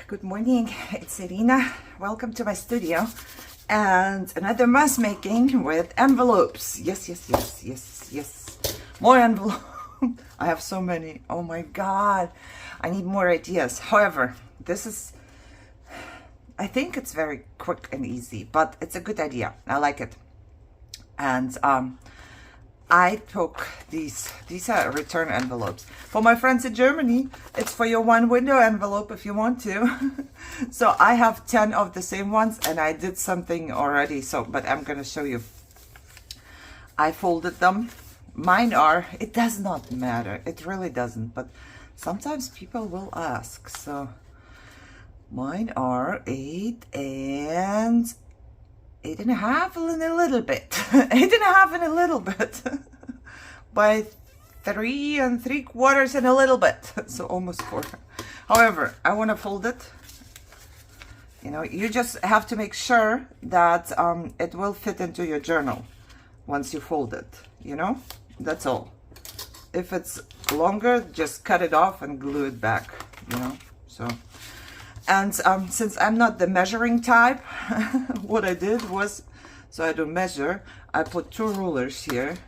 Good morning, it's Irina. Welcome to my studio and another mask making with envelopes. Yes. More envelopes. I have so many. Oh my god. I need more ideas. However, I think it's very quick and easy, but it's a good idea. I like it. And I took these are return envelopes. For my friends in Germany, it's for your one window envelope if you want to. So I have 10 of the same ones and I did something already, but I'm going to show you. I folded them. Mine are, it does not matter. It really doesn't, but sometimes people will ask. So mine are 8 and 8.5 and a little bit. 8.5 and a little bit. By 3 3/4 and a little bit. So almost 4. However, I want to fold it. You know, you just have to make sure that it will fit into your journal once you fold it. You know, that's all. If it's longer, just cut it off and glue it back. You know, so. And since I'm not the measuring type, what I did was, so I don't measure, I put 2 rulers here,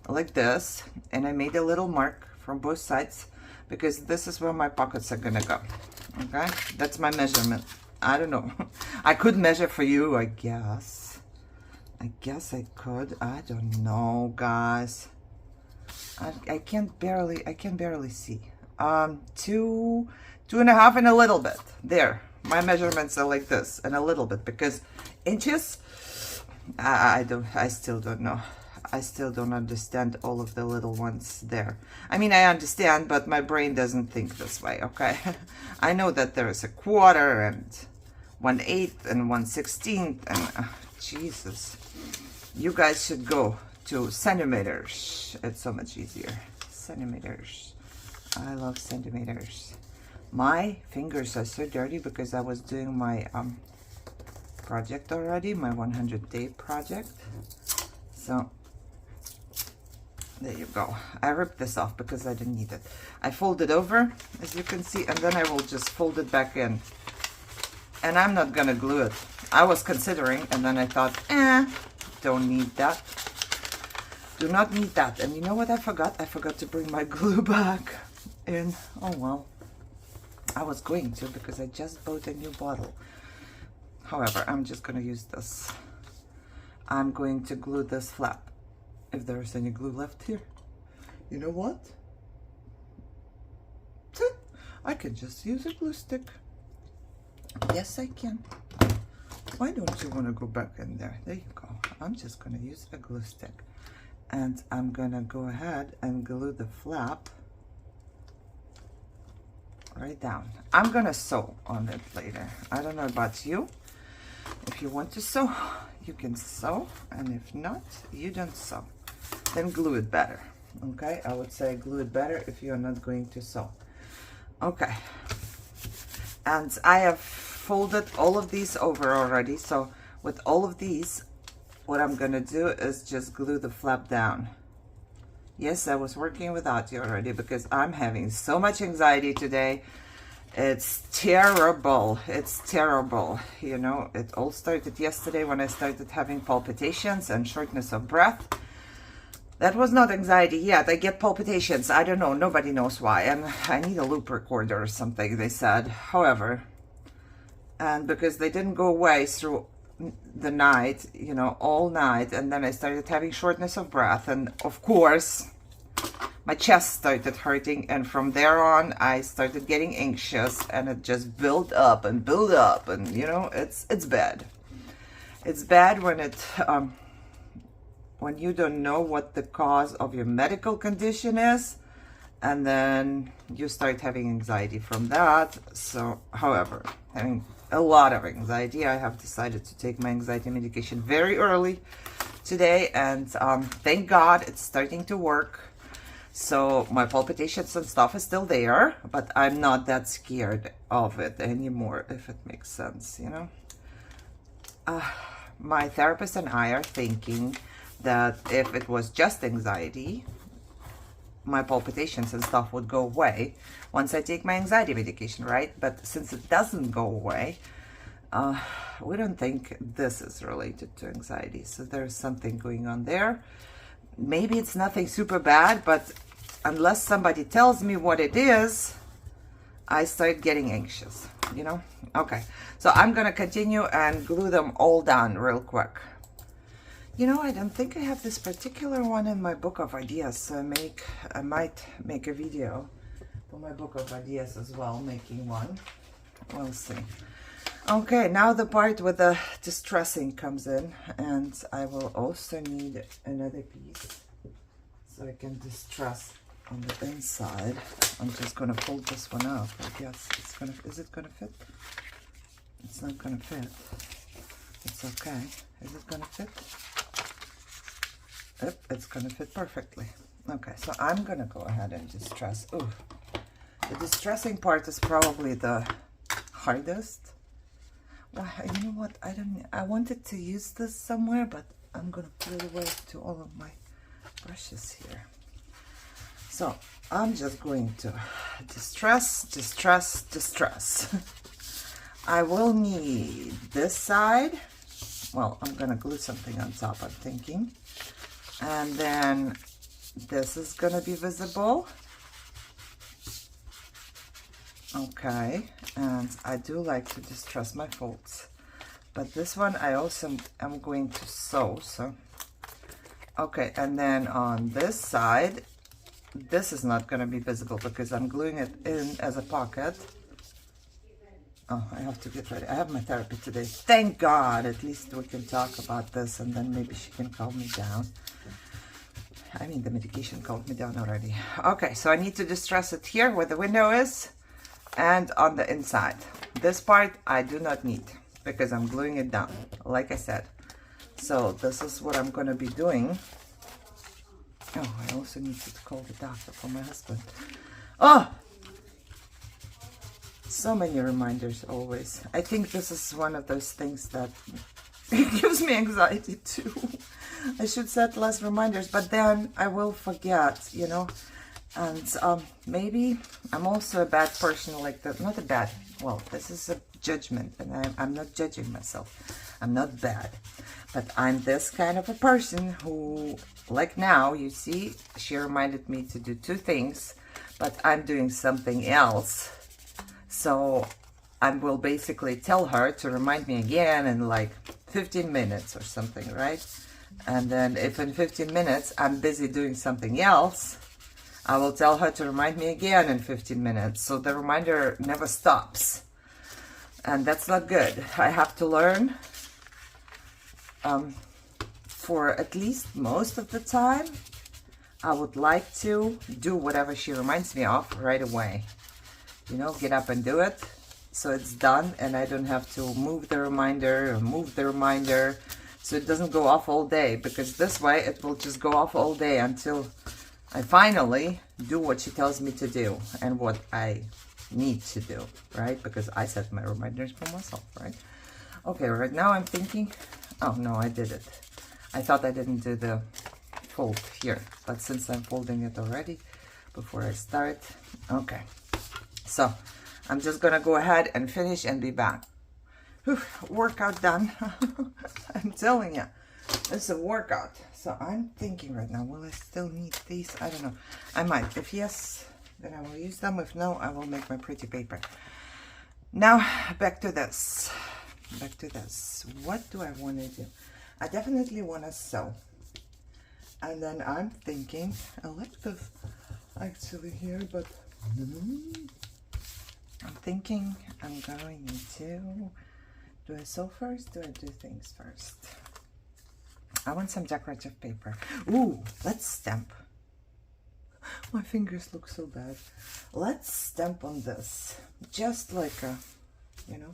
like this, and I made a little mark from both sides, because this is where my pockets are gonna go, okay? That's my measurement. I don't know. I could measure for you, I guess. I could. I don't know, guys. I can barely see. 2.5 and a little bit. There, my measurements are like this, and a little bit, because inches, I still don't know. I still don't understand all of the little ones there. I mean, I understand, but my brain doesn't think this way, okay? I know that there is a 1/4 and 1/8 and 1/16, and Jesus, you guys should go to centimeters. It's so much easier. Centimeters. I love centimeters. My fingers are so dirty because I was doing my project already, my 100-day project. So there you go. I ripped this off because I didn't need it. I fold it over, as you can see, and then I will just fold it back in. And I'm not gonna glue it. I was considering, and then I thought, don't need that. Do not need that. And you know what I forgot? I forgot to bring my glue back in. Oh well. I was going to, because I just bought a new bottle. However, I'm just going to use this. I'm going to glue this flap, if there's any glue left here. You know what? I can just use a glue stick. Yes, I can. Why don't you want to go back in there? There you go. I'm just going to use a glue stick. And I'm going to go ahead and glue the flap right down. I'm gonna sew on it later. I don't know about you. If you want to sew, you can sew, and if not, you don't sew. Then glue it better. Okay, I would say glue it better if you're not going to sew. Okay, and I have folded all of these over already. So with all of these, what I'm gonna do is just glue the flap down. Yes, I was working without you already because I'm having so much anxiety today. It's terrible. It's terrible. You know, it all started yesterday when I started having palpitations and shortness of breath. That was not anxiety yet. I get palpitations. I don't know. Nobody knows why. And I need a loop recorder or something, they said. However, and because they didn't go away through the night, you know, all night, and then I started having shortness of breath, and of course my chest started hurting, and from there on I started getting anxious, and it just built up, and you know, it's bad. It's bad when when you don't know what the cause of your medical condition is, and then you start having anxiety from that. So however, having a lot of anxiety, I have decided to take my anxiety medication very early today, and thank God it's starting to work. So my palpitations and stuff is still there, but I'm not that scared of it anymore, if it makes sense, you know. My therapist and I are thinking that if it was just anxiety, my palpitations and stuff would go away once I take my anxiety medication, right? But since it doesn't go away, we don't think this is related to anxiety. So there's something going on there. Maybe it's nothing super bad, but unless somebody tells me what it is, I start getting anxious, you know? Okay, so I'm gonna continue and glue them all down real quick. You know, I don't think I have this particular one in my book of ideas, so I might make a video for my book of ideas as well, making one. We'll see. Okay, now the part with the distressing comes in, and I will also need another piece so I can distress on the inside. I'm just gonna fold this one up. I guess it's gonna, is it gonna fit? It's not gonna fit. It's okay. Is it gonna fit? Yep, it's gonna fit perfectly. Okay, so I'm gonna go ahead and distress. Ooh, the distressing part is probably the hardest. Well, you know what? I wanted to use this somewhere, but I'm gonna put it away to all of my brushes here. So I'm just going to distress. I will need this side. Well, I'm gonna glue something on top, I'm thinking. And then this is gonna be visible. Okay, and I do like to distress my folds, but this one I also am going to sew. So okay, and then on this side, this is not going to be visible because I'm gluing it in as a pocket. Oh, I have to get ready. I have my therapy today, thank God. At least we can talk about this, and then maybe she can calm me down. I mean, the medication calmed me down already. Okay, so I need to distress it here where the window is and on the inside. This part I do not need because I'm gluing it down, like I said. So this is what I'm going to be doing. Oh, I also need to call the doctor for my husband. Oh, so many reminders always. I think this is one of those things that gives me anxiety too. I should set less reminders, but then I will forget, you know. And maybe I'm also a bad person like that. Not a bad, well, this is a judgment, and I'm not judging myself. I'm not bad, but I'm this kind of a person who, like now, you see, she reminded me to do two things, but I'm doing something else. So I will basically tell her to remind me again in like 15 minutes or something, right? And then if in 15 minutes I'm busy doing something else, I will tell her to remind me again in 15 minutes. So the reminder never stops. And that's not good. I have to learn for at least most of the time, I would like to do whatever she reminds me of right away. You know, get up and do it. So it's done and I don't have to move the reminder or move the reminder. So it doesn't go off all day, because this way it will just go off all day until I finally do what she tells me to do and what I need to do, right? Because I set my reminders for myself, right? Okay, right now I'm thinking, oh no, I did it. I thought I didn't do the fold here, but since I'm folding it already before I start, okay. So I'm just gonna go ahead and finish and be back. Whew, workout done. I'm telling you, it's a workout. So I'm thinking right now, will I still need these? I don't know. I might. If yes, then I will use them. If no, I will make my pretty paper. Now, back to this. Back to this. What do I want to do? I definitely want to sew. And then I'm thinking, I like this actually here, but I'm thinking I'm going to, do I sew first? Do I do things first? I want some decorative paper. Ooh, let's stamp. My fingers look so bad. Let's stamp on this. Just like a, you know,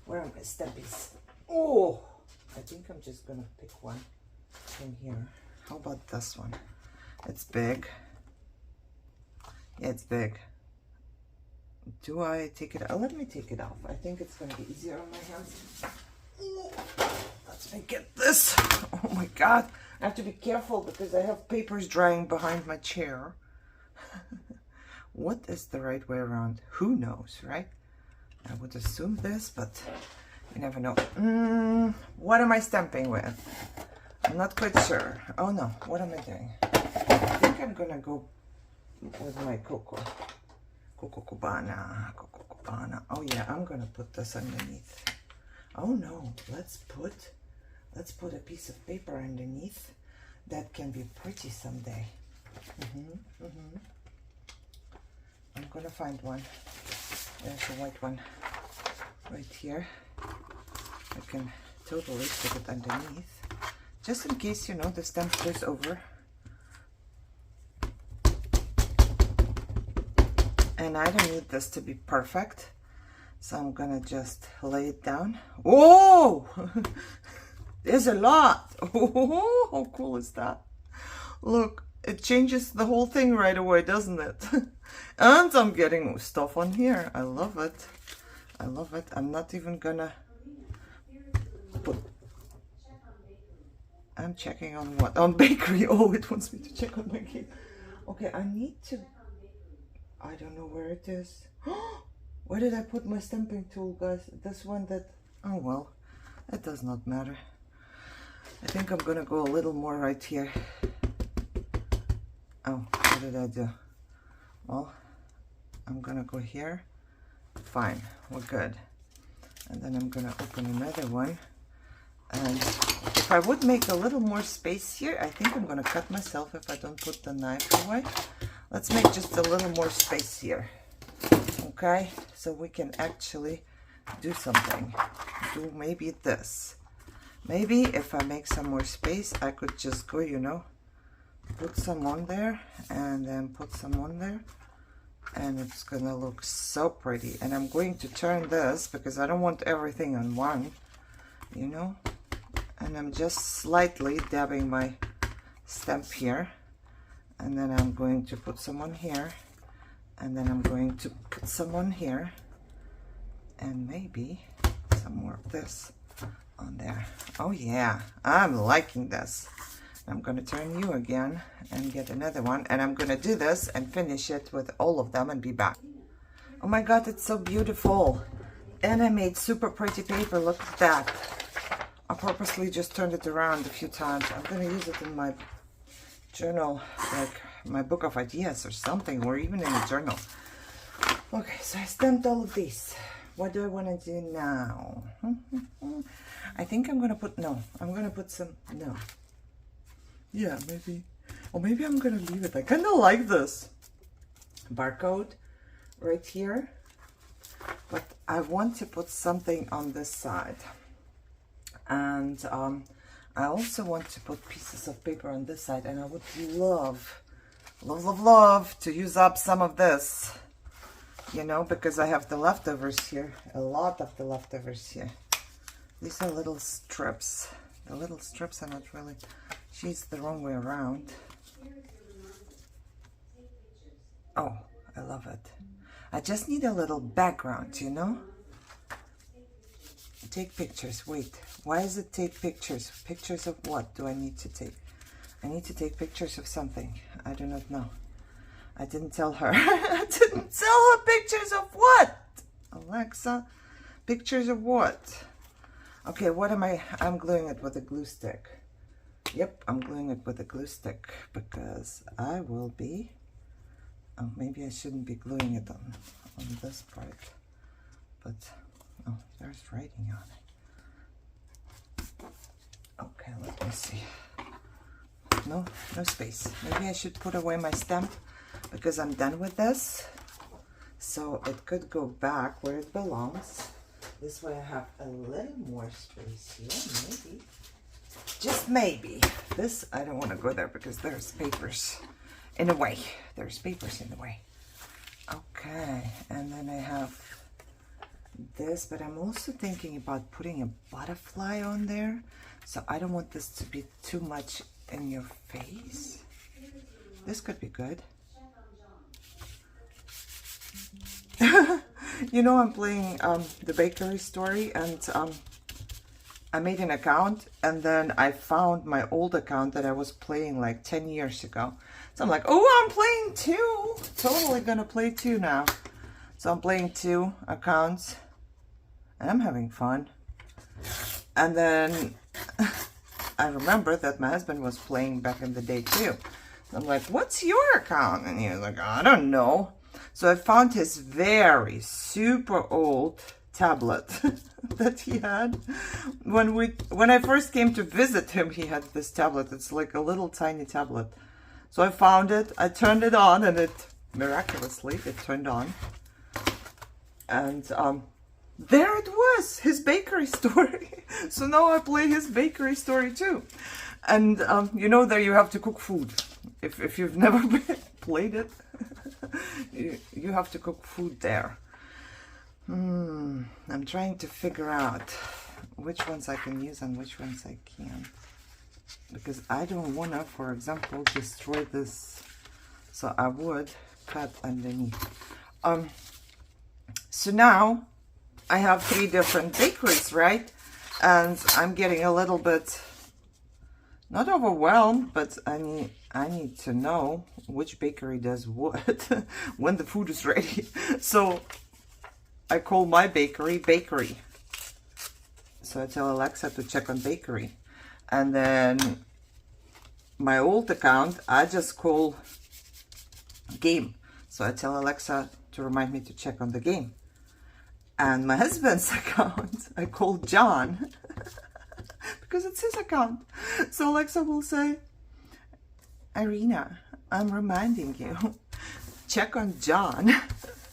where are my stampies? Oh, I think I'm just gonna pick one in here. How about this one? It's big. Yeah, it's big. Do I take it? Let me take it off. I think it's gonna be easier on my hands. Let me get this. Oh my God. I have to be careful because I have papers drying behind my chair. What is the right way around? Who knows, right? I would assume this, but you never know. What am I stamping with? I'm not quite sure. Oh no, what am I doing? I think I'm gonna go with my Coco Cabana. Oh yeah, I'm gonna put this underneath. Oh no, let's put a piece of paper underneath. That can be pretty someday. I'm gonna find one. There's a white one right here. I can totally put it underneath, just in case, you know, the stamp goes over. And I don't need this to be perfect, so I'm gonna just lay it down. Oh, there's a lot. Oh, how cool is that? Look, it changes the whole thing right away, doesn't it? And I'm getting stuff on here. I love it. I love it. I'm not even gonna put... I'm checking on what? On bakery. Oh, it wants me to check on my cake. Okay, I need to... I don't know where it is. Where did I put my stamping tool, guys? This one that... Oh, well, it does not matter. I think I'm gonna go a little more right here. Oh, what did I do? Well, I'm gonna go here. Fine, we're good. And then I'm gonna open another one. And if I would make a little more space here, I think I'm gonna cut myself if I don't put the knife away. Let's make just a little more space here. Okay, so we can actually do something. Do maybe this. Maybe if I make some more space, I could just go, you know, put some on there and then put some on there, and it's gonna look so pretty. And I'm going to turn this because I don't want everything on one, you know, and I'm just slightly dabbing my stamp here, and then I'm going to put some on here, and then I'm going to put some on here, and maybe some more of this on there. Oh yeah, I'm liking this. I'm gonna turn you again and get another one, and I'm gonna do this and finish it with all of them and be back. Oh my god, it's so beautiful. And I made super pretty paper. Look at that. I purposely just turned it around a few times. I'm gonna use it in my journal, like my book of ideas or something, or even in a journal. Okay, so I stamped all of these. What do I want to do now? I think I'm gonna put, no, I'm gonna put some, no. Yeah, maybe, or maybe I'm gonna leave it. I kind of like this barcode right here, but I want to put something on this side. And I also want to put pieces of paper on this side, and I would love to use up some of this, you know, because I have the leftovers here, a lot of the leftovers here. These are little strips. The little strips are not really, she's the wrong way around. Oh, I love it. I just need a little background, you know. Take pictures. Wait, why is it take pictures? Pictures of what do I need to take? I need to take pictures of something. I do not know. I didn't tell her. I didn't tell her pictures of what? Alexa, pictures of what? Okay, what am I? I'm gluing it with a glue stick. Yep, I'm gluing it with a glue stick because I will be... Oh, maybe I shouldn't be gluing it on this part. But, oh, there's writing on it. Okay, let me see. No space. Maybe I should put away my stamp because I'm done with this. So it could go back where it belongs. This way I have a little more space here, maybe. Just maybe. This, I don't want to go there because there's papers in the way. There's papers in the way. Okay, and then I have this, but I'm also thinking about putting a butterfly on there. So I don't want this to be too much in your face. This could be good. You know, I'm playing the bakery story, and I made an account, and then I found my old account that I was playing like 10 years ago. So So I'm like, oh, I'm playing 2. Totally gonna play 2 now. So I'm playing 2 accounts. And I'm having fun. And then I remember that my husband was playing back in the day too. I'm like, what's your account? And he was like, I don't know. So I found his very super old tablet that he had. When I first came to visit him, he had this tablet. It's like a little tiny tablet. So I found it, I turned it on, and it miraculously it turned on. And there it was, his bakery story. So now I play his bakery story too. And you know, there you have to cook food. If you've never played it, you have to cook food there. I'm trying to figure out which ones I can use and which ones I can't. Because I don't want to, for example, destroy this. So I would cut underneath. So now I have 3 different bakeries, right? And I'm getting a little bit, not overwhelmed, but I need to know which bakery does what when the food is ready. So I call my bakery bakery. So I tell Alexa to check on bakery. And then my old account, I just call game. So I tell Alexa to remind me to check on the game. And my husband's account, I call John because it's his account. So Alexa will say, Irina, I'm reminding you, check on John.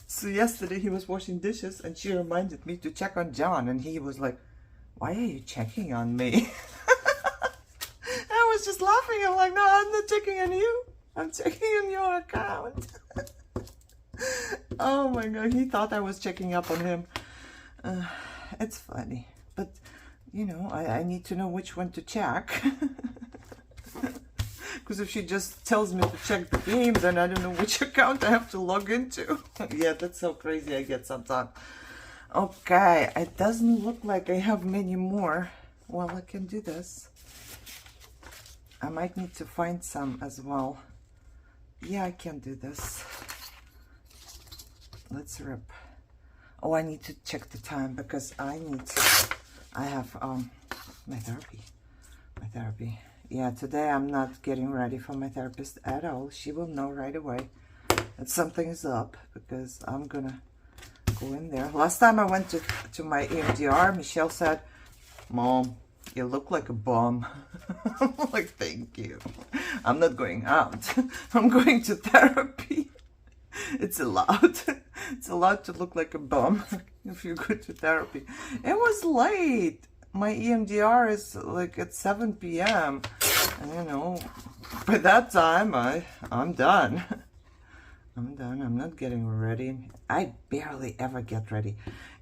So yesterday he was washing dishes and she reminded me to check on John. And he was like, why are you checking on me? I was just laughing. I'm like, no, I'm not checking on you. I'm checking on your account. Oh my God, he thought I was checking up on him. It's funny. But, you know, I need to know which one to check. Because if she just tells me to check the game, then I don't know which account I have to log into. Yeah, that's so crazy I get sometimes. Okay, it doesn't look like I have many more. Well, I can do this. I might need to find some as well. Yeah, I can do this. Let's rip. Oh, I need to check the time because I have my therapy. Yeah, today I'm not getting ready for my therapist at all. She will know right away that something is up because I'm gonna go in there. Last time I went to my EMDR, Michelle said, Mom, you look like a bum. I'm like, thank you. I'm not going out. I'm going to therapy. It's allowed. It's allowed to look like a bum if you go to therapy. It was late. My EMDR is like at 7 p.m. And you know, by that time, I'm done. I'm done. I'm not getting ready. I barely ever get ready.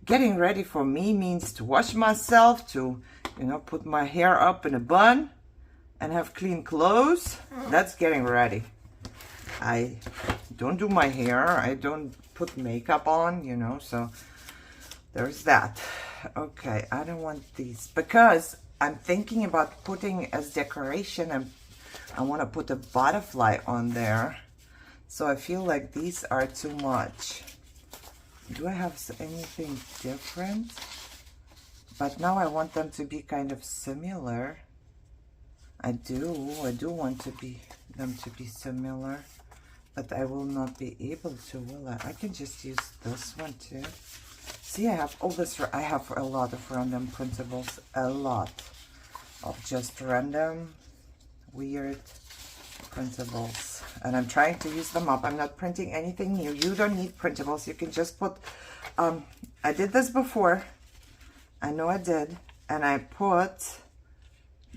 Getting ready for me means to wash myself, to, you know, put my hair up in a bun and have clean clothes. That's getting ready. I don't do my hair. I don't put makeup on, you know, so there's that. Okay, I don't want these because I'm thinking about putting as decoration, and I want to put a butterfly on there. So I feel like these are too much. Do I have anything different? But now I want them to be kind of similar. I do want them to be similar, but I will not be able to, will I? I can just use this one too. See, I have all this, I have a lot of random printables, a lot of just random, weird printables. And I'm trying to use them up. I'm not printing anything new. You don't need printables. You can just put, I did this before. I know I did. And I put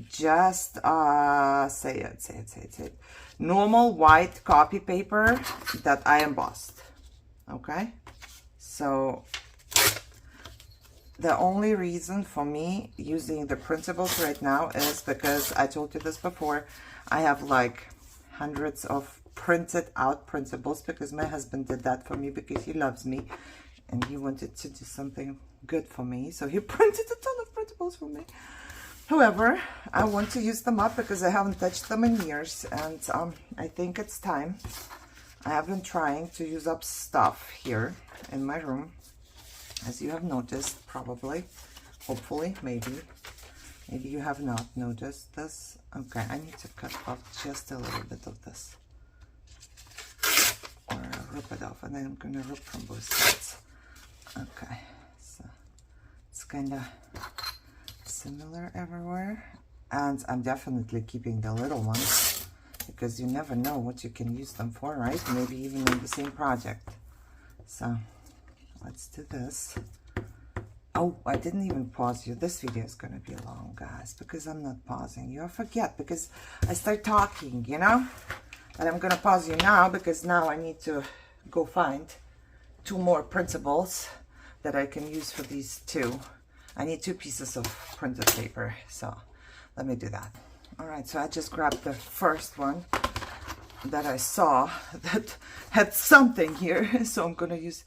just, say it. Normal white copy paper that I embossed. Okay? So the only reason for me using the printables right now is because I told you this before. I have like hundreds of printed out printables because my husband did that for me because he loves me and he wanted to do something good for me. So he printed a ton of printables for me. However, I want to use them up because I haven't touched them in years, and I think it's time. I have been trying to use up stuff here in my room, as you have noticed, probably, hopefully, maybe you have not noticed this. Okay, I need to cut off just a little bit of this, or rip it off, and then I'm gonna rip from both sides. Okay, so it's kind of similar everywhere, and I'm definitely keeping the little ones because you never know what you can use them for, right? Maybe even in the same project. So let's do this. Oh, I didn't even pause you. This video is going to be long, guys, because I'm not pausing you. I forget because I start talking, you know? But I'm going to pause you now because now I need to go find 2 more printables that I can use for these 2. I need 2 pieces of printed paper, so let me do that. All right, so I just grabbed the first one that I saw that had something here, so I'm gonna use,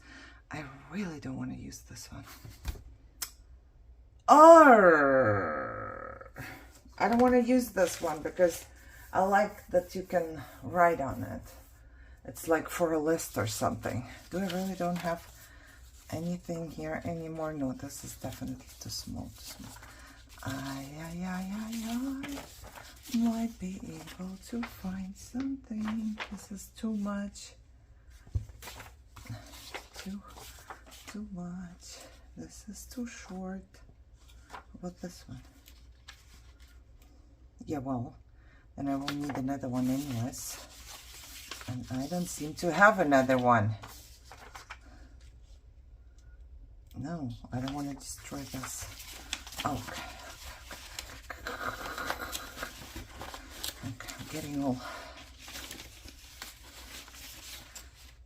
I really don't want to use this one. Or I don't want to use this one because I like that you can write on it. It's like for a list or something. Do I really don't have anything here anymore? No, this is definitely too small. I might be able to find something. This is too much. Too much. This is too short. How about this one? Yeah, well, then I will need another one anyways. And I don't seem to have another one. No, I don't want to destroy this. Okay. Okay, I'm getting all...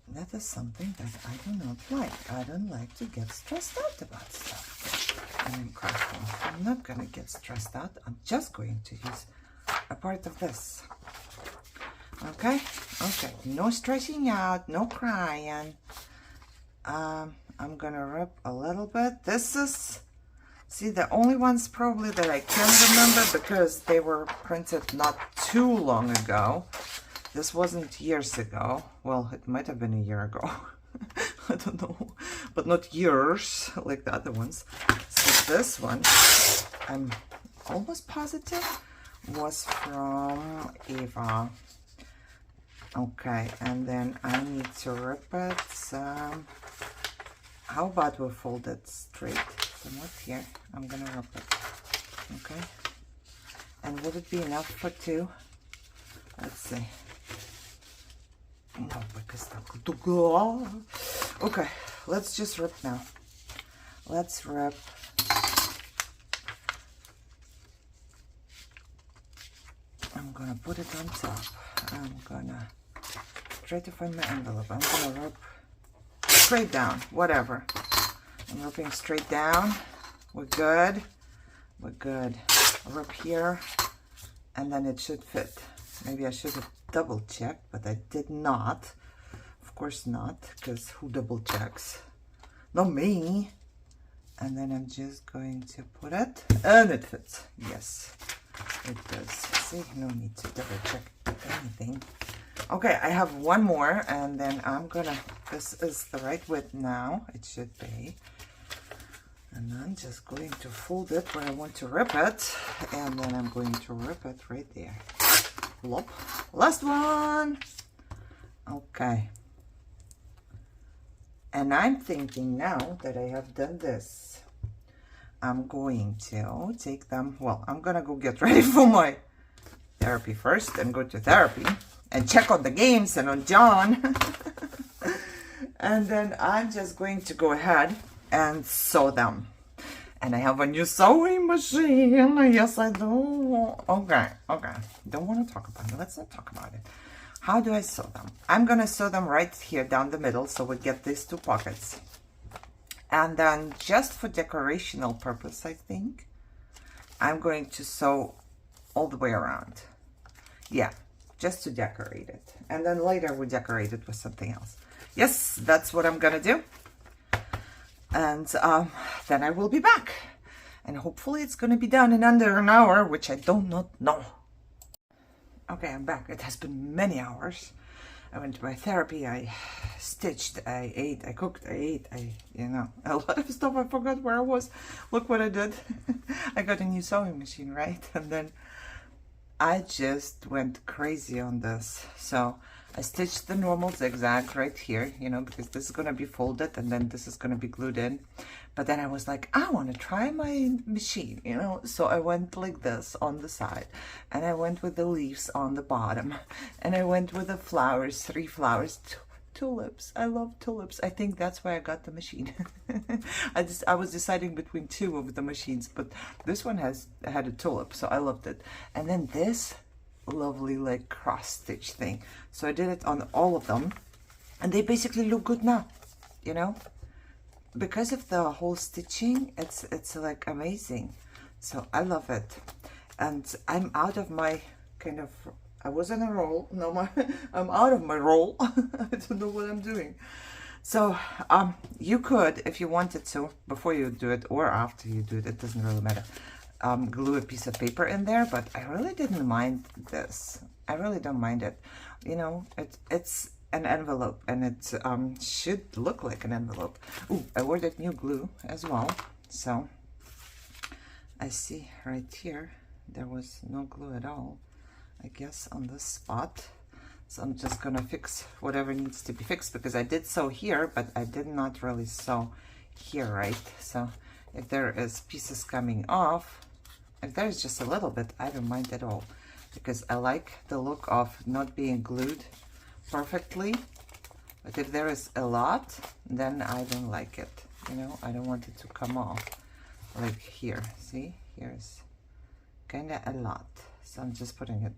That is something that I do not like. I don't like to get stressed out about stuff. I'm crafting. I'm not going to get stressed out. I'm just going to use a part of this. Okay? Okay. No stressing out. No crying. I'm gonna rip a little bit. This is, see, the only ones probably that I can remember because they were printed not too long ago. This wasn't years ago. Well, it might have been a year ago. I don't know, but not years like the other ones. So this one, I'm almost positive, was from Eva. Okay, and then I need to rip it. How about we fold it straight? Somewhat here. I'm gonna rip it. Okay. And would it be enough for 2? Let's see. No, because okay, let's just rip now. Let's rip. I'm gonna put it on top. I'm gonna try to find my envelope. I'm gonna rip straight down, whatever. I'm ripping straight down. We're good. We're good. I'll rip here, and then it should fit. Maybe I should have double checked, but I did not. Of course not, because who double checks? Not me. And then I'm just going to put it, and it fits. Yes, it does. See, no need to double check anything. Okay, I have one more, and then I'm gonna, this is the right width now, it should be. And I'm just going to fold it where I want to rip it, and then I'm going to rip it right there. Lop. Last one. Okay. And I'm thinking now that I have done this, I'm going to take them, well, I'm gonna go get ready for my therapy first and go to therapy and check on the games and on John. And then I'm just going to go ahead and sew them. And I have a new sewing machine. Yes, I do. Okay, okay. Don't want to talk about it. Let's not talk about it. How do I sew them? I'm going to sew them right here down the middle so we get these 2 pockets. And then just for decorational purpose, I think, I'm going to sew all the way around. Yeah, just to decorate it. And then later we decorate it with something else. Yes, that's what I'm going to do. And then I will be back. and hopefully it's going to be done in under an hour, which I do not know. Okay, I'm back. It has been many hours. I went to my therapy, I stitched, I ate, I cooked, I ate, you know, a lot of stuff. I forgot where I was. Look what I did. I got a new sewing machine, right? And then I just went crazy on this. So I stitched the normal zigzag right here, you know, because this is going to be folded and then this is going to be glued in. But then I was like, I want to try my machine, you know. So I went like this on the side, and I went with the leaves on the bottom, and I went with the flowers, 3 flowers, tulips. I love tulips. I think that's why I got the machine. I was deciding between 2 of the machines, but this one had a tulip, so I loved it. And then this lovely like cross stitch thing. So I did it on all of them, and they basically look good now, you know. Because of the whole stitching, it's like amazing. So I love it. And I'm out of my kind of, I was in a roll. No, I'm out of my roll. I don't know what I'm doing. So you could, if you wanted to, before you do it or after you do it doesn't really matter, glue a piece of paper in there. But I really didn't mind this. I really don't mind it. You know, it's an envelope, and it should look like an envelope. Ooh, I ordered new glue as well. So I see right here there was no glue at all, I guess, on this spot. So I'm just gonna fix whatever needs to be fixed, because I did sew here, but I did not really sew here, right? So if there is pieces coming off, if there's just a little bit, I don't mind at all, because I like the look of not being glued perfectly. But if there is a lot, then I don't like it, you know. I don't want it to come off like here. See, here's kind of a lot, so I'm just putting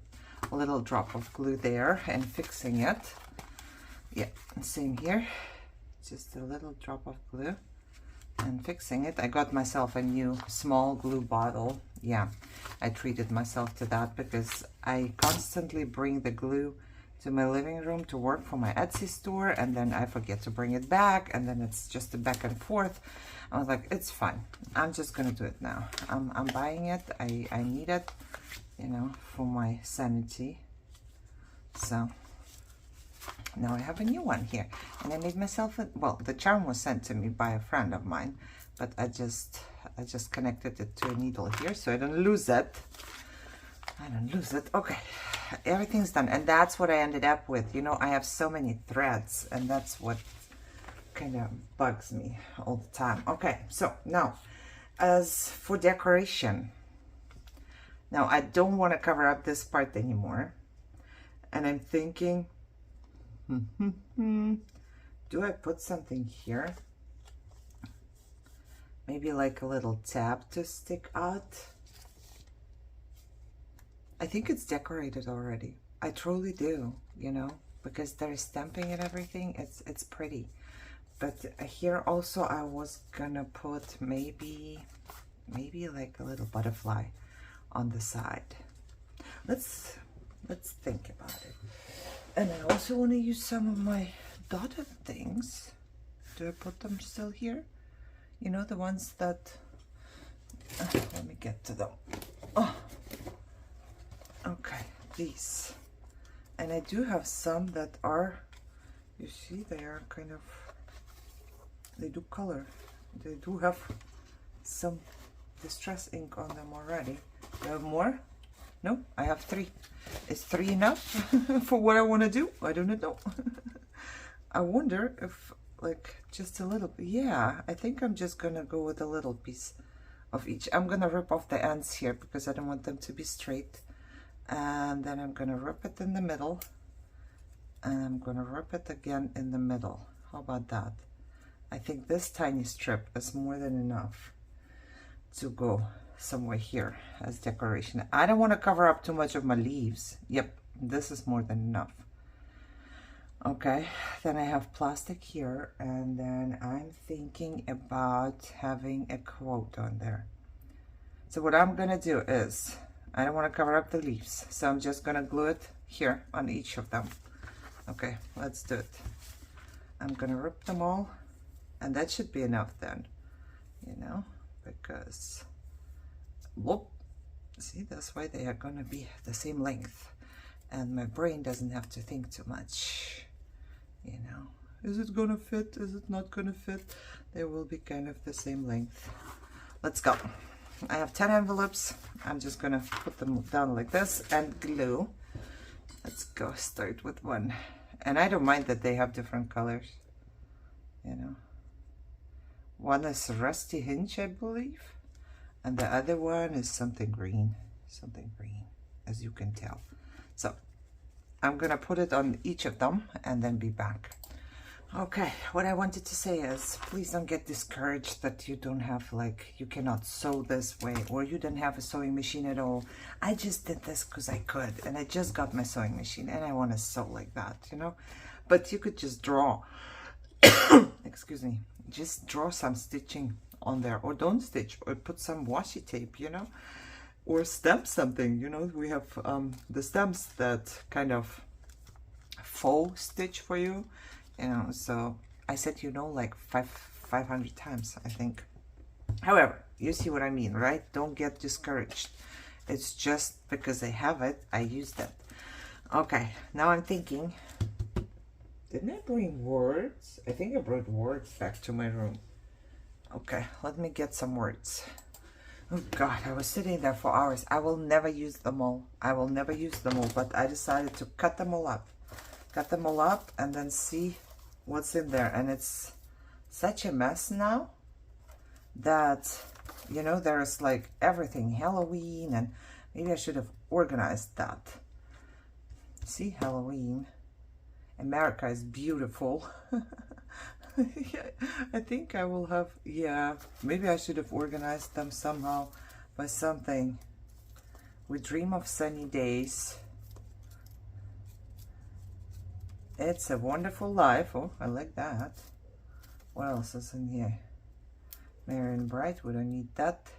a little drop of glue there and fixing it. Yeah, same here, just a little drop of glue and fixing it. I got myself a new small glue bottle. Yeah, I treated myself to that, because I constantly bring the glue to my living room to work for my Etsy store, and then I forget to bring it back, and then it's just a back and forth. I was like, it's fine, I'm just gonna do it now. I'm buying it. I need it, you know, for my sanity. So now I have a new one here, and I made myself well, the charm was sent to me by a friend of mine, but I just connected it to a needle here so I don't lose it. Okay, everything's done, and that's what I ended up with. You know, I have so many threads, and that's what kind of bugs me all the time. Okay, so now as for decoration, now I don't want to cover up this part anymore, and I'm thinking, do I put something here? Maybe like a little tab to stick out. I think it's decorated already. I truly do, you know, because there's stamping and everything. It's pretty. But here also I was gonna put maybe like a little butterfly on the side. Let's think about it. And I also want to use some of my dotted things. Do I put them still here? You know, the ones that let me get to them. Oh, okay, these. And I do have some that are, you see, they are kind of, they do color. They do have some distress ink on them already. Do I have more? No, I have 3. Is 3 enough for what I want to do? I don't know. I wonder if, like, just a little bit. Yeah, I think I'm just gonna go with a little piece of each. I'm gonna rip off the ends here because I don't want them to be straight. And then I'm gonna rip it in the middle. And I'm gonna rip it again in the middle. How about that? I think this tiny strip is more than enough to go somewhere here as decoration. I don't want to cover up too much of my leaves. Yep, this is more than enough. Okay, then I have plastic here, and then I'm thinking about having a quote on there. So what I'm gonna do is, I don't want to cover up the leaves, so I'm just gonna glue it here on each of them. Okay, let's do it. I'm gonna rip them all, and that should be enough then, you know, because Whoop. See, that's why they are gonna be the same length, and my brain doesn't have to think too much, you know. Is it gonna fit? Is it not gonna fit? They will be kind of the same length. Let's go. I have 10 envelopes. I'm just gonna put them down like this and glue. Let's go start with one. And I don't mind that they have different colors, you know. One is Rusty Hinge, I believe, and the other one is something green, as you can tell. So I'm gonna put it on each of them and then be back. Okay, what I wanted to say is, please don't get discouraged that you don't have, like, you cannot sew this way, or you don't have a sewing machine at all. I just did this because I could, and I just got my sewing machine, and I want to sew like that, you know. But you could just draw, excuse me, just draw some stitching on there, or don't stitch, or put some washi tape, you know, or stamp something, you know. We have the stamps that kind of faux stitch for you. You know, so I said, you know, like 500 times, I think. However, you see what I mean, right? Don't get discouraged. It's just because I have it, I used it. Okay, now I'm thinking, didn't I bring words? I think I brought words back to my room. Okay, let me get some words. Oh God, I was sitting there for hours. I will never use them all. I will never use them all, but I decided to cut them all up. Cut them all up and then see what's in there. And it's such a mess now that, you know, there's like everything Halloween, and maybe I should have organized that. See, Halloween, America is beautiful. Yeah, I think I will have, yeah, maybe I should have organized them somehow by something. We dream of sunny days. It's a wonderful life. Oh, I like that. What else is in here? Merry and bright. We don't need that.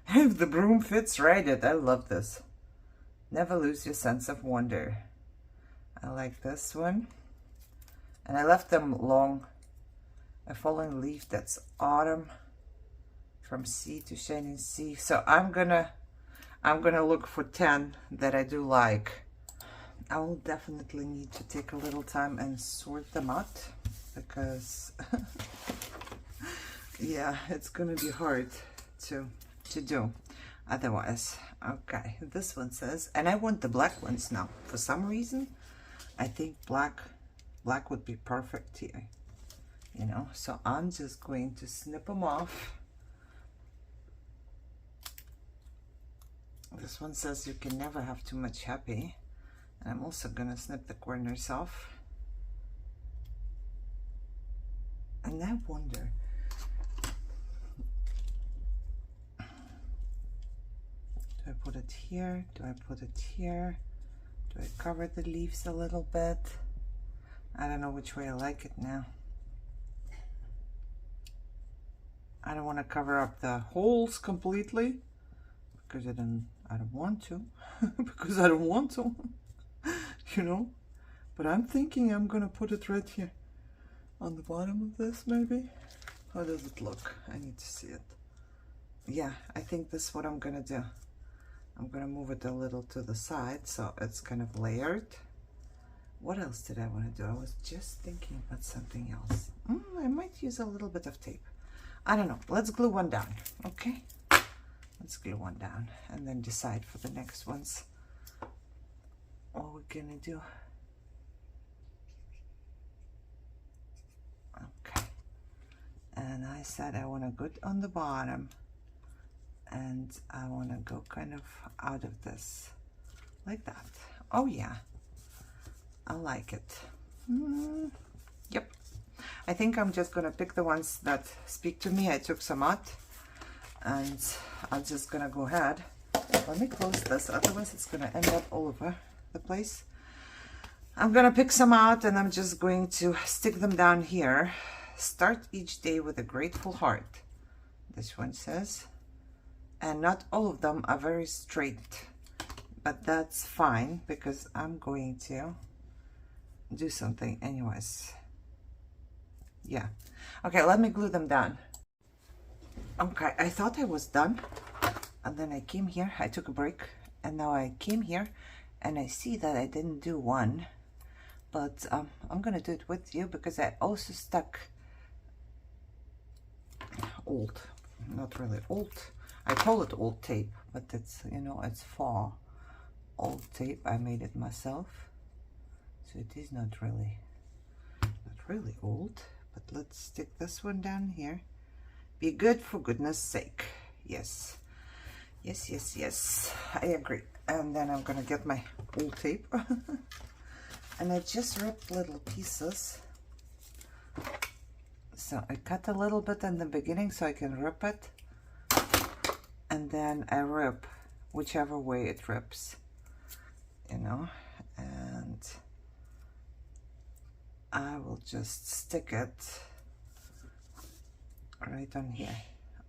If the broom fits, write it. I love this. Never lose your sense of wonder. I like this one. And I left them long. A fallen leaf, that's autumn. From sea to shining sea. So I'm gonna look for 10 that I do like. I will definitely need to take a little time and sort them out, because yeah, it's gonna be hard to do otherwise. Okay, this one says, and I want the black ones now. For some reason, I think black would be perfect here, you know. So I'm just going to snip them off. This one says you can never have too much happy. And I'm also gonna snip the corners off. And I wonder, do I put it here? Do I put it here? Do I cover the leaves a little bit? I don't know which way I like it now. I don't want to cover up the holes completely, because I don't want to. Because I don't want to. You know, but I'm thinking I'm gonna put it right here on the bottom of this, maybe. How does it look? I need to see it. Yeah, I think this is what I'm gonna do. I'm gonna move it a little to the side so it's kind of layered. What else did I want to do? I was just thinking about something else. I might use a little bit of tape. I don't know. Let's glue one down, okay? Let's glue one down and then decide for the next ones what we're gonna do. Okay, and I said I want to go on the bottom, and I want to go kind of out of this like that. Oh yeah, I like it. Yep, I think I'm just gonna pick the ones that speak to me. I took some out, and I'm just gonna go ahead. Let me close this, otherwise it's gonna end up all over the place. I'm gonna pick some out, and I'm just going to stick them down here. Start each day with a grateful heart, this one says. And not all of them are very straight, but that's fine, because I'm going to do something anyways. Yeah, okay, let me glue them down. Okay, I thought I was done. And then I came here, I took a break, and now I came here and I see that I didn't do one, but I'm gonna do it with you because I also stuck old, not really old, I call it old tape, but it's, you know, it's fall old tape. I made it myself, so it is not really old. But let's stick this one down here. Be good for goodness sake. Yes, yes, yes, yes, I agree. And then I'm gonna get my old tape and I just ripped little pieces. So I cut a little bit in the beginning so I can rip it, and then I rip whichever way it rips, you know, and I will just stick it right on here,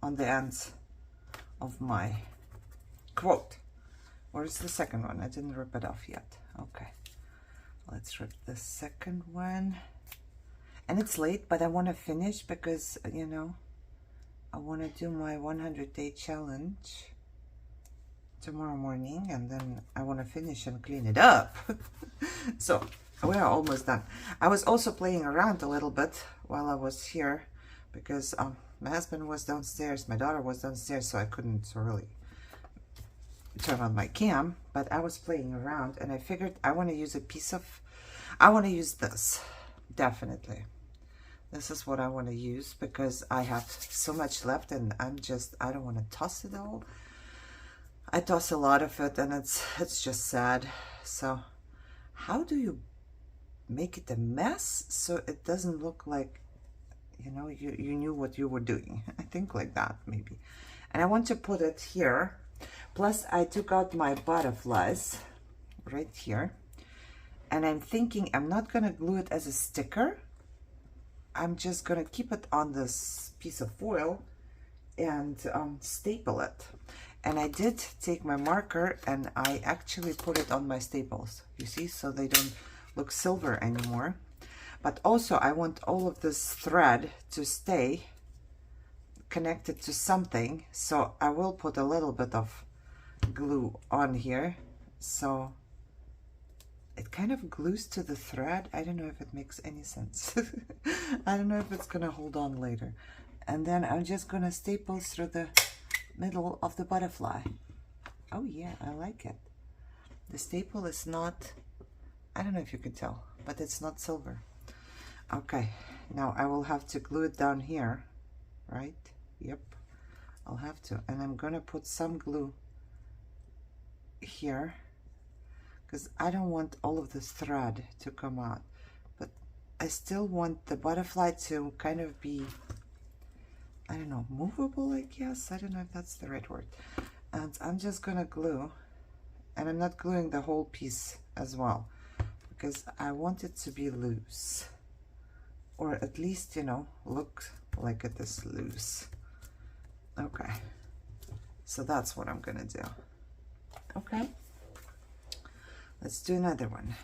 on the ends of my quote. Where's the second one? I didn't rip it off yet. Okay, let's rip the second one. And it's late, but I want to finish because, you know, I want to do my 100-day challenge tomorrow morning, and then I want to finish and clean it up. So we are almost done. I was also playing around a little bit while I was here because my husband was downstairs, my daughter was downstairs, so I couldn't really turn on my cam, but I was playing around and I figured I want to use a piece of, I want to use this, definitely. This is what I want to use because I have so much left and I don't want to toss it all. I toss a lot of it and it's just sad. So how do you make it a mess so it doesn't look like, you know, you knew what you were doing? I think like that maybe. And I want to put it here. Plus I took out my butterflies right here. And I'm thinking I'm not going to glue it as a sticker. I'm just going to keep it on this piece of foil and staple it. And I did take my marker and I actually put it on my staples, you see, so they don't look silver anymore. But also I want all of this thread to stay connected to something, so I will put a little bit of glue on here so it kind of glues to the thread. I don't know if it makes any sense. I don't know if it's gonna hold on later. And then I'm just gonna staple through the middle of the butterfly. Oh yeah, I like it. The staple is not, I don't know if you can tell, but it's not silver. Okay, now I will have to glue it down here, right? Yep, I'll have to. And I'm gonna put some glue here because I don't want all of this thread to come out, but I still want the butterfly to kind of be, I don't know, movable, I guess. I don't know if that's the right word. And I'm just gonna glue, and I'm not gluing the whole piece as well because I want it to be loose, or at least, you know, look like it is loose. Okay, so that's what I'm gonna do. Okay, let's do another one.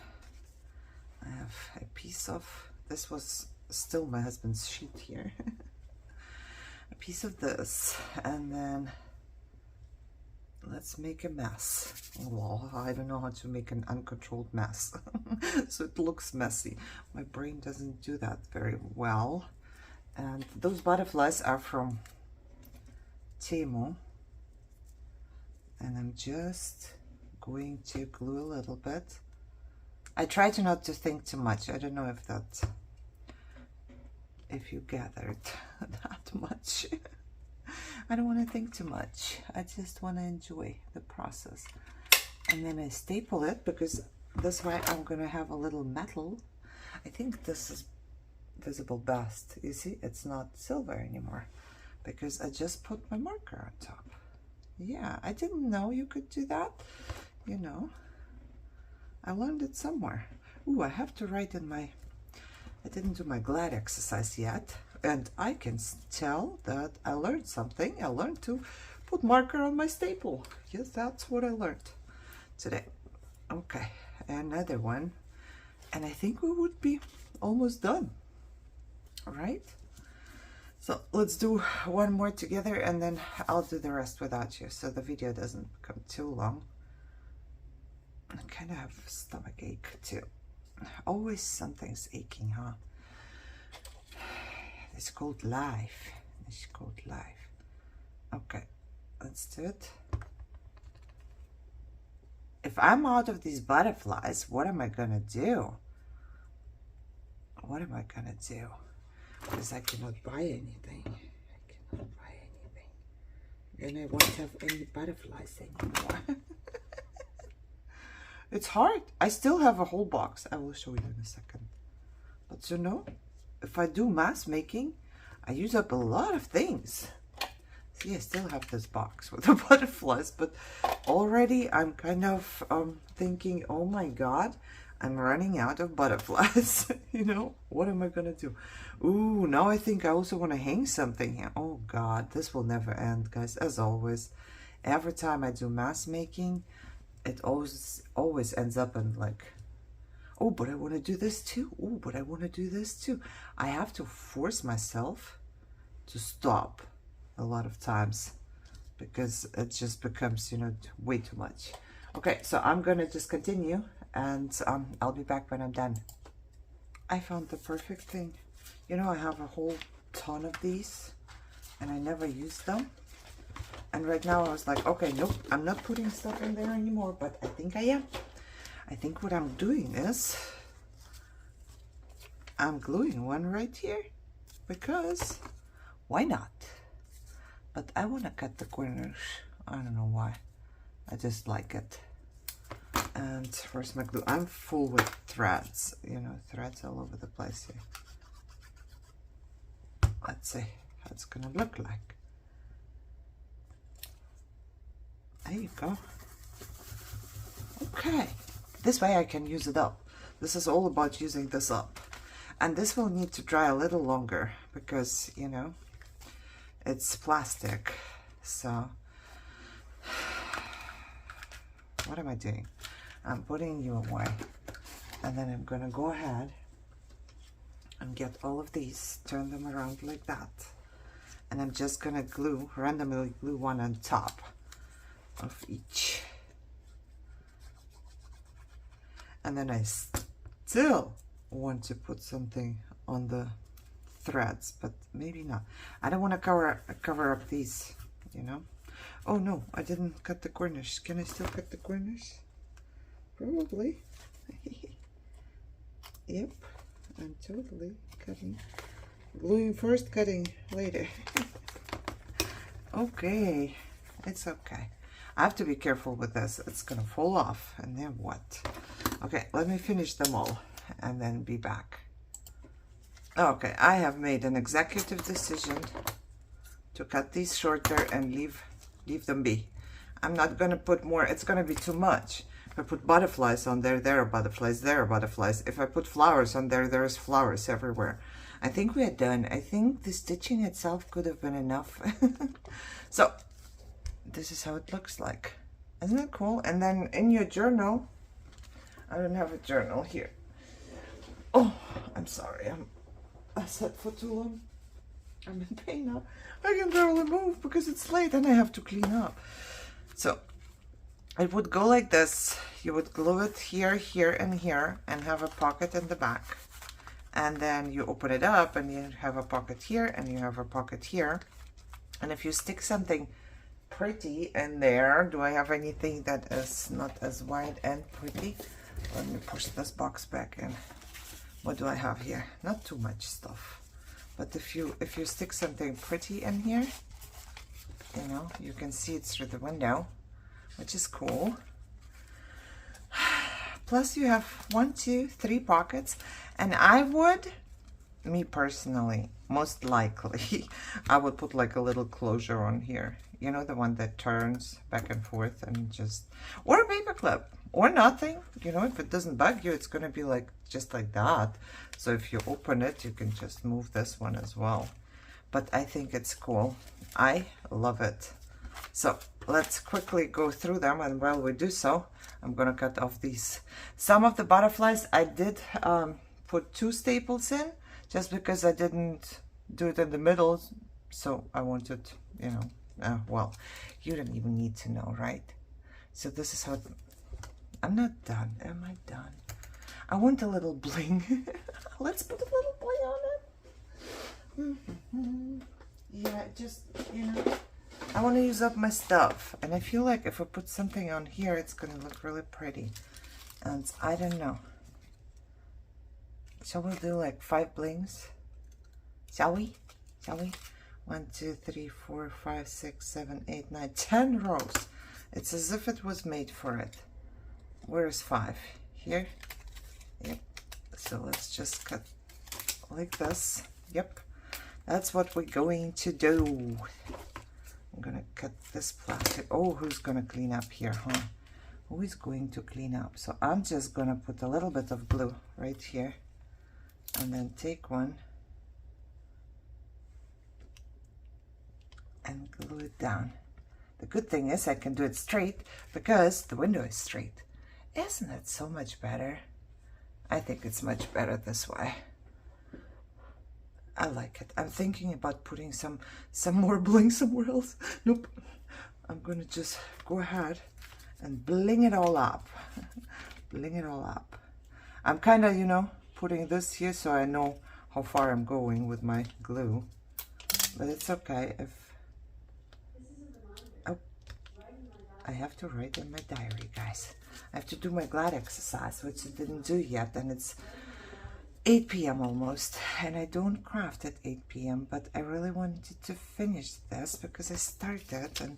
I have a piece of, this was still my husband's sheet here. A piece of this, and then let's make a mess. Well, I don't know how to make an uncontrolled mess. So it looks messy. My brain doesn't do that very well. And those butterflies are from Temu. And I'm just going to glue a little bit. I try to not to think too much. I don't know if that, if you gathered that much. I don't want to think too much. I just want to enjoy the process. And then I staple it because this way I'm going to have a little metal. I think this is visible best. You see, it's not silver anymore because I just put my marker on top. Yeah, I didn't know you could do that. You know, I learned it somewhere. Ooh, I have to write in my, I didn't do my glad exercise yet. And I can tell that I learned something. I learned to put marker on my staple. Yes, that's what I learned today. Okay, another one. And I think we would be almost done. All right. So let's do one more together and then I'll do the rest without you so the video doesn't become too long. I kind of have stomach ache too. Always something's aching, huh? It's called life. It's called life. Okay, let's do it. If I'm out of these butterflies, what am I gonna do? What am I gonna do? Because I cannot buy anything. I cannot buy anything. Then I won't have any butterflies anymore. It's hard. I still have a whole box. I will show you in a second. But you know, if I do mass making, I use up a lot of things. See, I still have this box with the butterflies, but already I'm kind of thinking, oh my God, I'm running out of butterflies. You know, what am I gonna do? Ooh, now I think I also want to hang something here. Oh God, this will never end, guys. As always, every time I do mass making, it always ends up in like, oh, but I want to do this too. Oh, but I want to do this too. I have to force myself to stop a lot of times because it just becomes, you know, way too much. Okay, so I'm gonna just continue and I'll be back when I'm done. I found the perfect thing. You know, I have a whole ton of these and I never use them. And right now I was like, okay, nope, I'm not putting stuff in there anymore, but I think I am. I think what I'm doing is I'm gluing one right here because why not? But I want to cut the corners. I don't know why. I just like it. And where's my glue? I'm full with threads, you know, threads all over the place here. Let's see how it's gonna look like. There you go. Okay, this way I can use it up. This is all about using this up. And this will need to dry a little longer because, you know, it's plastic. So what am I doing? I'm putting you away, and then I'm gonna go ahead and get all of these, turn them around like that, and I'm just gonna glue, randomly glue one on top of each. And then I still want to put something on the threads, but maybe not. I don't want to cover up these, you know. Oh no, I didn't cut the corners. Can I still cut the corners? Probably. Yep, I'm totally cutting. Gluing first, cutting later. Okay, it's okay. I have to be careful with this. It's gonna fall off, and then what? Okay, let me finish them all and then be back. Okay, I have made an executive decision to cut these shorter and leave them be. I'm not gonna put more. It's gonna be too much. If I put butterflies on there, there are butterflies, there are butterflies. If I put flowers on there, there's flowers everywhere. I think we are done. I think the stitching itself could have been enough. So this is how it looks like. Isn't it cool? And then in your journal, I don't have a journal here. Oh, I'm sorry. I sat for too long. I'm in pain now. I can barely move because it's late and I have to clean up. So it would go like this. You would glue it here, here, and here, and have a pocket in the back. And then you open it up and you have a pocket here and you have a pocket here. And if you stick something pretty in there, do I have anything that is not as wide and pretty? Let me push this box back in. What do I have here? Not too much stuff. But if you stick something pretty in here, you know, you can see it through the window, which is cool. Plus you have 1, 2, 3 pockets. And I would, me personally, most likely, I would put like a little closure on here. You know, the one that turns back and forth and just, or a paper clip, or nothing. You know, if it doesn't bug you, it's going to be like, just like that. So if you open it, you can just move this one as well. But I think it's cool. I love it. So let's quickly go through them, and while we do so, I'm gonna cut off these. Some of the butterflies I did put 2 staples in, just because I didn't do it in the middle, so I wanted, you know, well, you don't even need to know, right? So this is how, I'm not done. Am I done? I want a little bling. Let's put a little bling on it. Yeah, just, you know, I want to use up my stuff. And I feel like if I put something on here, it's going to look really pretty. And I don't know. Shall we do like 5 blings? Shall we? Shall we? 1, 2, 3, 4, 5, 6, 7, 8, 9, 10 rows. It's as if it was made for it. Where is 5? Here? Yep. So let's just cut like this. Yep. That's what we're going to do. I'm gonna cut this plastic. Oh, who's gonna clean up here, huh? Who is going to clean up? So I'm just gonna put a little bit of glue right here. And then take one and glue it down. The good thing is I can do it straight because the window is straight. Isn't it so much better? I think it's much better this way. I like it. I'm thinking about putting some more bling somewhere else. Nope. I'm gonna just go ahead and bling it all up. Bling it all up. I'm kind of, you know, putting this here so I know how far I'm going with my glue. But it's okay if... Oh, I have to write in my diary, guys. I have to do my glad exercise, which I didn't do yet, and it's 8 p.m. almost, and I don't craft at 8 p.m. but I really wanted to finish this because I started, and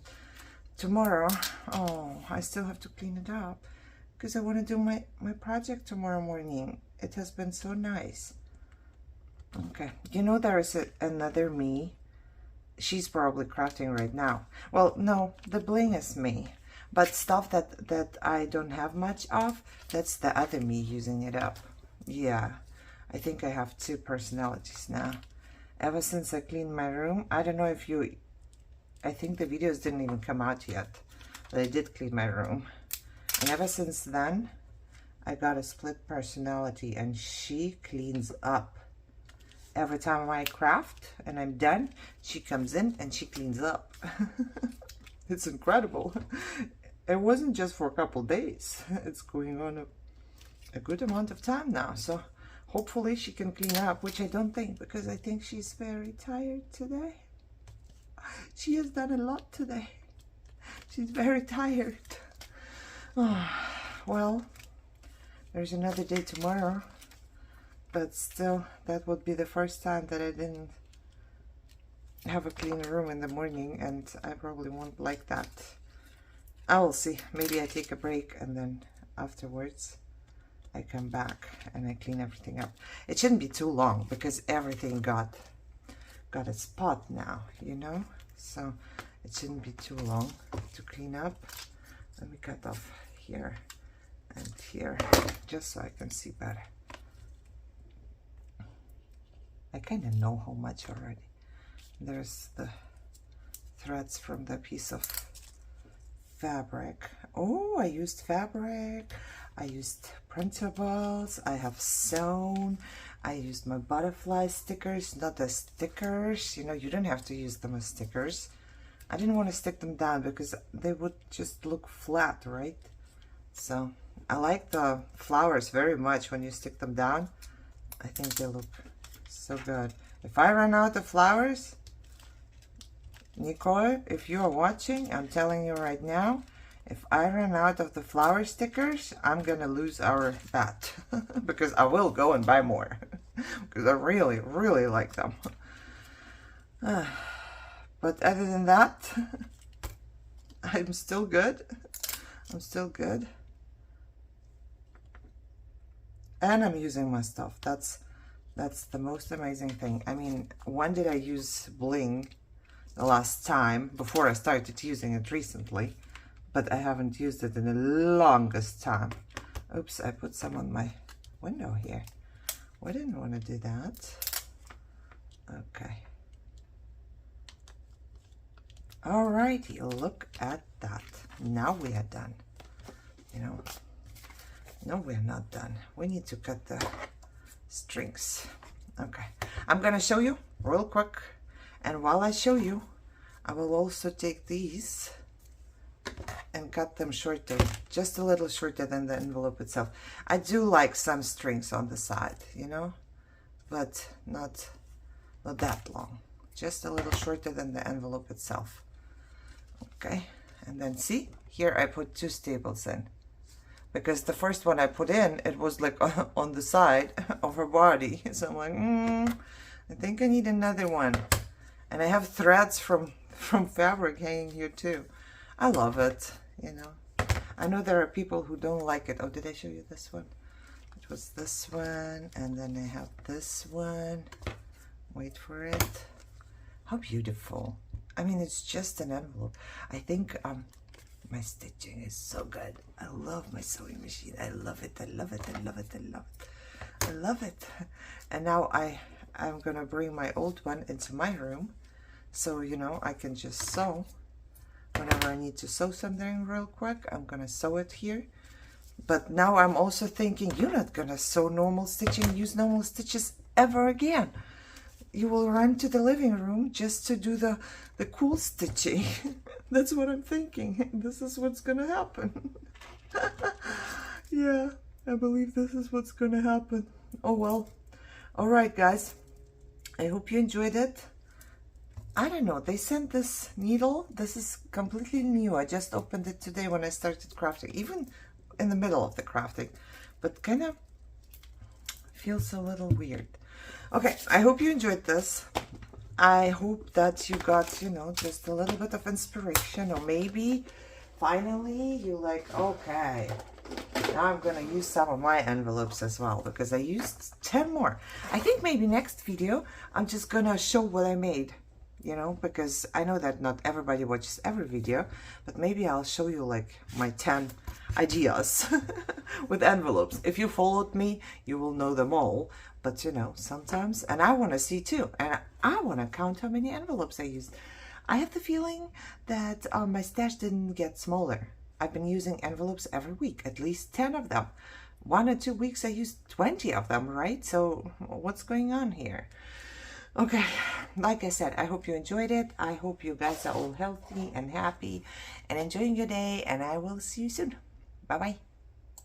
tomorrow, oh, I still have to clean it up because I want to do my project tomorrow morning. It has been so nice. Okay, you know, there is another me. She's probably crafting right now. Well, no, the bling is me, but stuff that I don't have much of, that's the other me using it up. Yeah, I think I have 2 personalities now. Ever since I cleaned my room, I don't know if you, I think the videos didn't even come out yet, but I did clean my room. And ever since then, I got a split personality, and she cleans up. Every time I craft and I'm done, she comes in and she cleans up. It's incredible. It wasn't just for a couple days. It's going on a good amount of time now. So hopefully she can clean up, which I don't think, because I think she's very tired today. She has done a lot today. She's very tired. Oh, well, there's another day tomorrow, but still, that would be the first time that I didn't have a clean room in the morning, and I probably won't like that. I will see. Maybe I take a break, and then afterwards I come back and I clean everything up. It shouldn't be too long because everything got a spot now, you know, so it shouldn't be too long to clean up. Let me cut off here and here just so I can see better. I kind of know how much already. There's the threads from the piece of fabric. Oh, I used fabric. I used printables. I have sewn. I used my butterfly stickers, not the stickers. You know, you don't have to use them as stickers. I didn't want to stick them down because they would just look flat, right? So I like the flowers very much when you stick them down. I think they look so good. If I run out of flowers, Nicole, if you are watching, I'm telling you right now, if I run out of the flower stickers, I'm gonna lose our bet because I will go and buy more because I really, really like them. But other than that, I'm still good. I'm still good. And I'm using my stuff. That's the most amazing thing. I mean, when did I use bling? The last time, before I started using it recently, but I haven't used it in the longest time. Oops, I put some on my window here. I didn't want to do that. Okay. Alrighty, look at that. Now we are done. You know, no, we're not done. We need to cut the strings. Okay, I'm gonna show you real quick, and while I show you, I will also take these and cut them shorter, just a little shorter than the envelope itself. I do like some strings on the side, you know, but not that long, just a little shorter than the envelope itself. Okay, and then see, here I put 2 staples in, because the first one I put in, it was like on the side of her body. So I'm like, I think I need another one. And I have threads from fabric hanging here too. I love it, you know. I know there are people who don't like it. Oh, did I show you this one? It was this one, and then I have this one. Wait for it. How beautiful. I mean, it's just an envelope. I think my stitching is so good. I love my sewing machine. I love it. I love it. I love it. I love it. I love it. And now I'm gonna bring my old one into my room, so you know I can just sew whenever I need to sew something real quick. I'm gonna sew it here. But now I'm also thinking, you're not gonna sew normal stitching, use normal stitches ever again. You will run to the living room just to do the cool stitching. That's what I'm thinking. This is what's gonna happen. Yeah, I believe this is what's gonna happen. Oh well. All right, guys. I hope you enjoyed it. I don't know, they sent this needle. This is completely new. I just opened it today when I started crafting, even in the middle of the crafting, but kind of feels a little weird. Okay, I hope you enjoyed this. I hope that you got, you know, just a little bit of inspiration, or maybe finally you like, okay, now I'm gonna use some of my envelopes as well, because I used 10 more. I think maybe next video I'm just gonna show what I made, you know, because I know that not everybody watches every video, but maybe I'll show you like my 10 ideas with envelopes. If you followed me, you will know them all, but you know, sometimes, and I want to see too, and I want to count how many envelopes I used. I have the feeling that my stash didn't get smaller. I've been using envelopes every week, at least 10 of them. 1 or 2 weeks I used 20 of them, right? So what's going on here? Okay, like I said, I hope you enjoyed it. I hope you guys are all healthy and happy and enjoying your day, and I will see you soon. Bye-bye.